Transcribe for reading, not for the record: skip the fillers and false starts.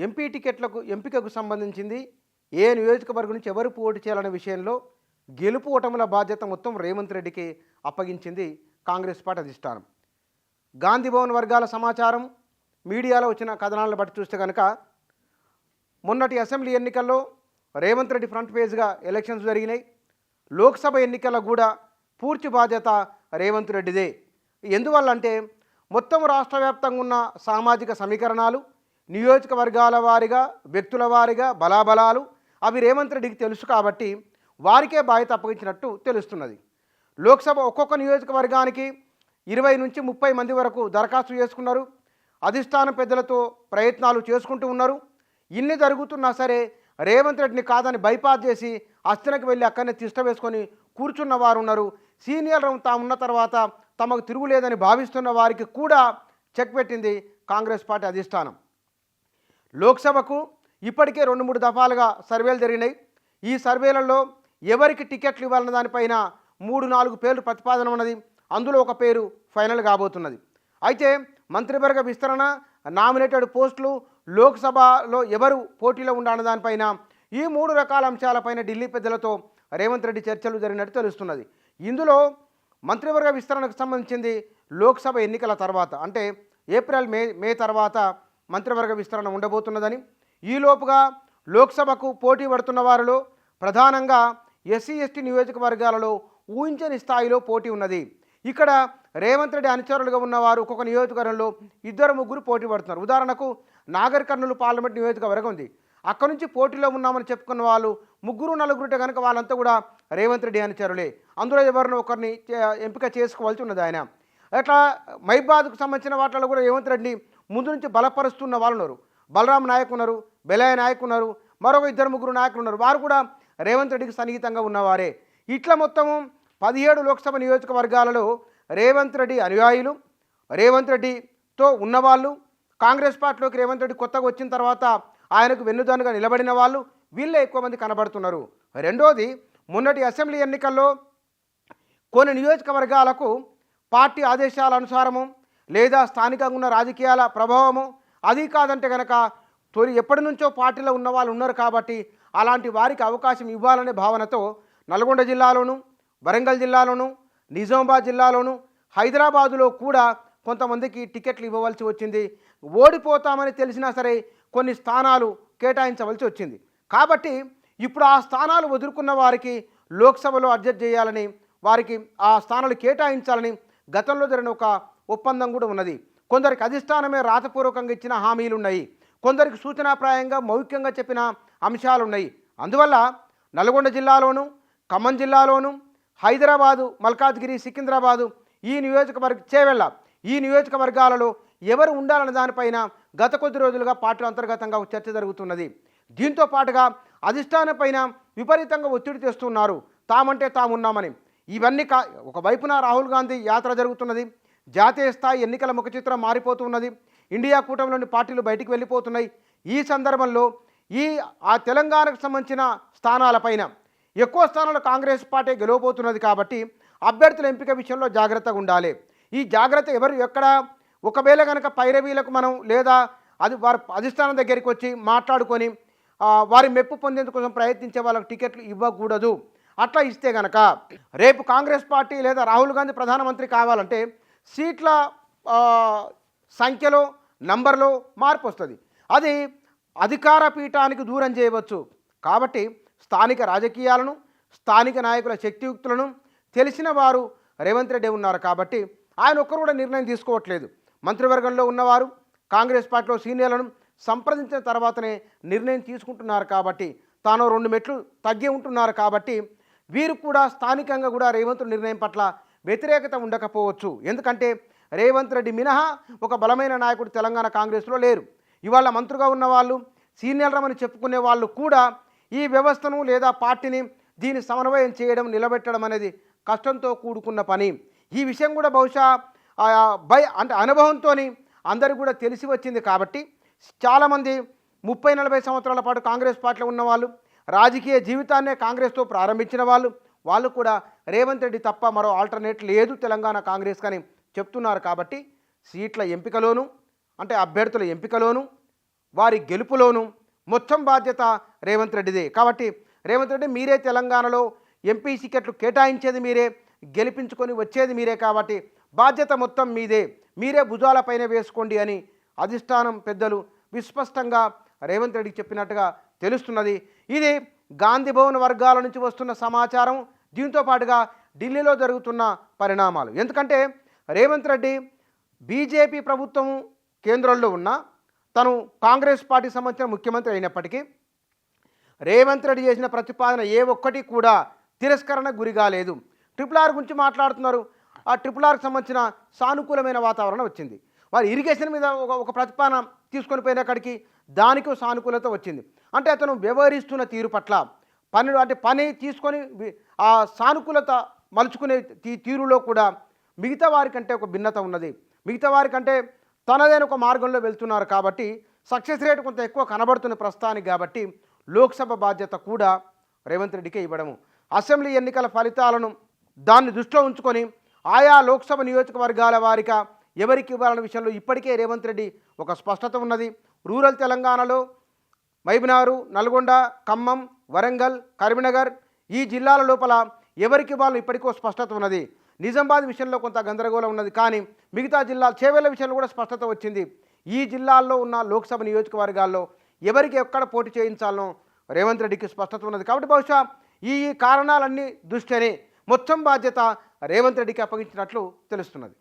MP టికెట్లకు ఎంపికకు సంబంధించింది ఏ నియోజకవర్గం నుంచి ఎవరు పోటీ చేయాలనే విషయంలో గెలుపు ఓటముల బాధ్యత మొత్తం రేవంత్ రెడ్డికి అప్పగించింది కాంగ్రెస్ పార్టీ అధిష్టానం. గాంధీ భవన్ వర్గాల సమాచారం, మీడియాలో వచ్చిన కథనాలను బట్టి చూస్తే కనుక మొన్నటి అసెంబ్లీ ఎన్నికల్లో రేవంత్ రెడ్డి ఫ్రంట్ పేజ్గా ఎలక్షన్స్ జరిగినాయి. లోక్సభ ఎన్నికల కూడా పూర్తి బాధ్యత రేవంత్ రెడ్డిదే. ఎందువల్లంటే మొత్తం రాష్ట్ర వ్యాప్తంగా ఉన్న సామాజిక సమీకరణాలు, నియోజకవర్గాల వారీగా, వ్యక్తుల వారీగా బలాబలాలు అవి రేవంత్ రెడ్డికి తెలుసు కాబట్టి వారికే బాధ్యత అప్పగించినట్టు తెలుస్తున్నది. లోక్సభ ఒక్కొక్క నియోజకవర్గానికి 20 నుంచి 30 మంది వరకు దరఖాస్తు చేసుకున్నారు. అధిష్టానం పెద్దలతో ప్రయత్నాలు చేసుకుంటూ ఉన్నారు. ఇన్ని జరుగుతున్నా సరే రేవంత్ రెడ్డిని కాదని బైపాస్ చేసి అస్థినకు వెళ్ళి అక్కడనే తిష్ట వేసుకొని కూర్చున్న వారు ఉన్నారు. సీనియర్ తామున్న తర్వాత తమకు తిరుగులేదని భావిస్తున్న వారికి కూడా చెక్ పెట్టింది కాంగ్రెస్ పార్టీ అధిష్టానం. లోక్సభకు ఇప్పటికే 2-3 దఫాలుగా సర్వేలు జరిగినాయి. ఈ సర్వేలలో ఎవరికి టికెట్లు ఇవ్వాలన్న దానిపైన 3-4 పేర్లు ప్రతిపాదన ఉన్నది. అందులో ఒక పేరు ఫైనల్ కాబోతున్నది. అయితే మంత్రివర్గ విస్తరణ, నామినేటెడ్ పోస్టులు, లోక్సభలో ఎవరు పోటీలో ఉండాలన్న దానిపైన ఈ 3 రకాల అంశాలపైన ఢిల్లీ పెద్దలతో రేవంత్ రెడ్డి చర్చలు జరిగినట్టు తెలుస్తున్నది. ఇందులో మంత్రివర్గ విస్తరణకు సంబంధించింది లోక్సభ ఎన్నికల తర్వాత, అంటే ఏప్రిల్ మే తర్వాత మంత్రివర్గ విస్తరణ ఉండబోతున్నదని, ఈలోపుగా లోక్సభకు పోటీ పడుతున్న వారిలో ప్రధానంగా ఎస్సీ/ఎస్టీ నియోజకవర్గాలలో ఊహించని స్థాయిలో పోటీ ఉన్నది. ఇక్కడ రేవంత్ రెడ్డి అనుచరులుగా ఉన్నవారు ఒక్కొక్క నియోజకవర్గంలో 2-3 పోటీ పడుతున్నారు. ఉదాహరణకు నాగర్ కర్నూలు పార్లమెంట్ నియోజకవర్గం ఉంది. అక్కడ నుంచి పోటీలో ఉన్నామని చెప్పుకున్న వాళ్ళు 3-4 కనుక వాళ్ళంతా కూడా రేవంత్ రెడ్డి అనుచరులే. అందులో ఎవరినో ఒకరిని ఎంపిక చేసుకోవాల్సి ఉన్నది ఆయన. అట్లా మైబాద్కు సంబంధించిన వాటిలో కూడా రేవంత్ రెడ్డిని ముందు నుంచి బలపరుస్తున్న వాళ్ళు ఉన్నారు. బలరాం నాయక్ ఉన్నారు, బెలయ నాయక్ ఉన్నారు, మరొక 2-3 నాయకులు ఉన్నారు. వారు కూడా రేవంత్ రెడ్డికి సన్నిహితంగా ఉన్నవారే. ఇట్లా మొత్తము 17 లోక్సభ నియోజకవర్గాలలో రేవంత్ రెడ్డి అనుయాయులు, రేవంత్ రెడ్డితో ఉన్నవాళ్ళు, కాంగ్రెస్ పార్టీలోకి రేవంత్ రెడ్డి కొత్తగా వచ్చిన తర్వాత ఆయనకు వెన్నుదన్నుగా నిలబడిన వాళ్ళు, వీళ్ళే ఎక్కువ మంది కనబడుతున్నారు. రెండోది, మొన్నటి అసెంబ్లీ ఎన్నికల్లో కొన్ని నియోజకవర్గాలకు పార్టీ ఆదేశాల అనుసారము లేదా స్థానికంగా ఉన్న రాజకీయాల ప్రభావము, అది కాదంటే కనుక ఎప్పటి నుంచో పార్టీలో ఉన్న వాళ్ళు ఉన్నారు కాబట్టి అలాంటి వారికి అవకాశం ఇవ్వాలనే భావనతో నల్గొండ జిల్లాలోను, వరంగల్ జిల్లాలోను, నిజామాబాద్ జిల్లాలోను, హైదరాబాదులో కూడా కొంతమందికి టికెట్లు ఇవ్వవలసి వచ్చింది. ఓడిపోతామని తెలిసినా సరే కొన్ని స్థానాలు కేటాయించవలసి వచ్చింది. కాబట్టి ఇప్పుడు ఆ స్థానాలు వదులుకున్న వారికి లోక్సభలో అడ్జస్ట్ చేయాలని, వారికి ఆ స్థానాలు కేటాయించాలని గతంలో జరిగిన ఒక ఒప్పందం కూడా ఉన్నది. కొందరికి అధిష్టానమే రాతపూర్వకంగా ఇచ్చిన హామీలు ఉన్నాయి, కొందరికి సూచనాప్రాయంగా మౌఖికంగా చెప్పిన అంశాలు ఉన్నాయి. అందువల్ల నల్గొండ జిల్లాలోను, ఖమ్మం జిల్లాలోను, హైదరాబాదు, మల్కాజ్గిరి, సికింద్రాబాదు, ఈ చేవెళ్ళ ఈ నియోజకవర్గాలలో ఎవరు ఉండాలన్న దానిపైన గత కొద్ది రోజులుగా పార్టీ అంతర్గతంగా చర్చ జరుగుతున్నది. దీంతో పాటుగా అధిష్టానం పైన విపరీతంగా ఒత్తిడి తెస్తున్నారు, తామంటే తామున్నామని. ఇవన్నీ ఒకవైపున రాహుల్ గాంధీ యాత్ర జరుగుతున్నది, జాతీయ స్థాయి ఎన్నికల ముఖచిత్రం మారిపోతున్నది, ఇండియా కూటమిలోని పార్టీలు బయటికి వెళ్ళిపోతున్నాయి. ఈ సందర్భంలో ఆ తెలంగాణకు సంబంధించిన స్థానాలపైన ఎక్కువ స్థానాలు కాంగ్రెస్ పార్టీ గెలవబోతున్నది కాబట్టి అభ్యర్థుల ఎంపిక విషయంలో జాగ్రత్తగా ఉండాలి. ఈ జాగ్రత్త ఎవరు ఎక్కడ ఒకవేళ కనుక పైరవీలకు మనం లేదా వారి అధిష్టానం దగ్గరికి వచ్చి మాట్లాడుకొని వారి మెప్పు పొందేందుకు కోసం ప్రయత్నించే వాళ్ళకి టికెట్లు ఇవ్వకూడదు. అట్లా ఇస్తే కనుక రేపు కాంగ్రెస్ పార్టీ లేదా రాహుల్ గాంధీ ప్రధానమంత్రి కావాలంటే సీట్ల సంఖ్యలో, నంబర్లో మార్పు వస్తుంది. అది అధికార పీఠానికి దూరం చేయవచ్చు. కాబట్టి స్థానిక రాజకీయాలను, స్థానిక నాయకుల శక్తియుక్తులను తెలిసిన వారు రేవంత్ రెడ్డి ఉన్నారు కాబట్టి ఆయన ఒక్కరు కూడా నిర్ణయం తీసుకోవట్లేదు. మంత్రివర్గంలో ఉన్నవారు కాంగ్రెస్ పార్టీలో సీనియర్లను సంప్రదించిన తర్వాతనే నిర్ణయం తీసుకుంటున్నారు కాబట్టి, తాను 2 మెట్లు తగ్గి ఉంటున్నారు కాబట్టి వీరు కూడా స్థానికంగా కూడా రేవంత్ నిర్ణయం పట్ల వ్యతిరేకత ఉండకపోవచ్చు. ఎందుకంటే రేవంత్ రెడ్డి మినహా ఒక బలమైన నాయకుడు తెలంగాణ కాంగ్రెస్లో లేరు. ఇవాళ మంత్రులుగా ఉన్న వాళ్ళు, సీనియర్లమని చెప్పుకునే వాళ్ళు కూడా ఈ వ్యవస్థను లేదా పార్టీని దీన్ని సమన్వయం చేయడం, నిలబెట్టడం అనేది కష్టంతో కూడుకున్న పని. ఈ విషయం కూడా బహుశా అంటే అనుభవంతో అందరికీ కూడా తెలిసి వచ్చింది కాబట్టి చాలామంది 30-40 సంవత్సరాల పాటు కాంగ్రెస్ పార్టీలో ఉన్నవాళ్ళు, రాజకీయ జీవితాన్నే కాంగ్రెస్తో ప్రారంభించిన వాళ్ళు కూడా రేవంత్ రెడ్డి తప్ప మరో ఆల్టర్నేట్ లేదు తెలంగాణ కాంగ్రెస్ కానీ చెప్తున్నారు. కాబట్టి సీట్ల ఎంపికలోను, అంటే అభ్యర్థుల ఎంపికలోను, వారి గెలుపులోను మొత్తం బాధ్యత రేవంత్ రెడ్డిదే. కాబట్టి రేవంత్ రెడ్డి మీరే తెలంగాణలో ఎంపీ టికెట్లు కేటాయించేది మీరే, గెలిపించుకొని వచ్చేది మీరే, కాబట్టి బాధ్యత మొత్తం మీదే, మీరే భుజాలపైన వేసుకోండి అని అధిష్టానం పెద్దలు విస్పష్టంగా రేవంత్ రెడ్డికి చెప్పినట్టుగా తెలుస్తున్నది. ఇది గాంధీ భవన్ వర్గాల నుంచి వస్తున్న సమాచారం, దీంతో పాటుగా ఢిల్లీలో జరుగుతున్న పరిణామాలు. ఎందుకంటే రేవంత్ రెడ్డి బీజేపీ ప్రభుత్వం కేంద్రంలో ఉన్న, తను కాంగ్రెస్ పార్టీ సంబంధించిన ముఖ్యమంత్రి అయినప్పటికీ రేవంత్ రెడ్డి చేసిన ప్రతిపాదన ఏ ఒక్కటి కూడా తిరస్కరణ గురి కాలేదు. RRR గురించి మాట్లాడుతున్నారు. ఆ RRRకి సంబంధించిన సానుకూలమైన వాతావరణం వచ్చింది. వారు ఇరిగేషన్ మీద ఒక ప్రతిపాదన తీసుకొని పోయినక్కడికి దానికి సానుకూలత వచ్చింది. అంటే అతను వ్యవహరిస్తున్న తీరు పట్ల పని తీసుకొని ఆ సానుకూలత మలుచుకునే తీరులో కూడా మిగతా వారికంటే ఒక భిన్నత ఉన్నది. మిగతా వారికంటే తనదైన ఒక మార్గంలో వెళ్తున్నారు కాబట్టి సక్సెస్ రేట్ కొంత ఎక్కువ కనబడుతున్న ప్రస్తుతానికి. కాబట్టి లోక్సభ బాధ్యత కూడా రేవంత్ రెడ్డికే ఇవ్వడము, అసెంబ్లీ ఎన్నికల ఫలితాలను దాన్ని దృష్టిలో ఉంచుకొని ఆయా లోక్సభ నియోజకవర్గాల వారిగా ఎవరికి ఇవ్వాలనే విషయంలో ఇప్పటికే రేవంత్ రెడ్డి ఒక స్పష్టత ఉన్నది. రూరల్ తెలంగాణలో మహబూబ్నగర్, నల్గొండ, ఖమ్మం, వరంగల్, కరీంనగర్ ఈ జిల్లాల లోపల ఎవరికి ఇవ్వాలో ఇప్పటికో స్పష్టత ఉన్నది. నిజామాబాద్ విషయంలో కొంత గందరగోళం ఉన్నది, కానీ మిగతా జిల్లాల చేవేళ్ల విషయంలో కూడా స్పష్టత వచ్చింది. ఈ జిల్లాల్లో ఉన్న లోక్సభ నియోజకవర్గాల్లో ఎవరికి ఎక్కడ పోటీ చేయించాలనో రేవంత్ రెడ్డికి స్పష్టత ఉన్నది. కాబట్టి బహుశా ఈ కారణాలన్నీ దృష్ట్యానే మొత్తం బాధ్యత రేవంత్ రెడ్డికి అప్పగించినట్లు తెలుస్తున్నది.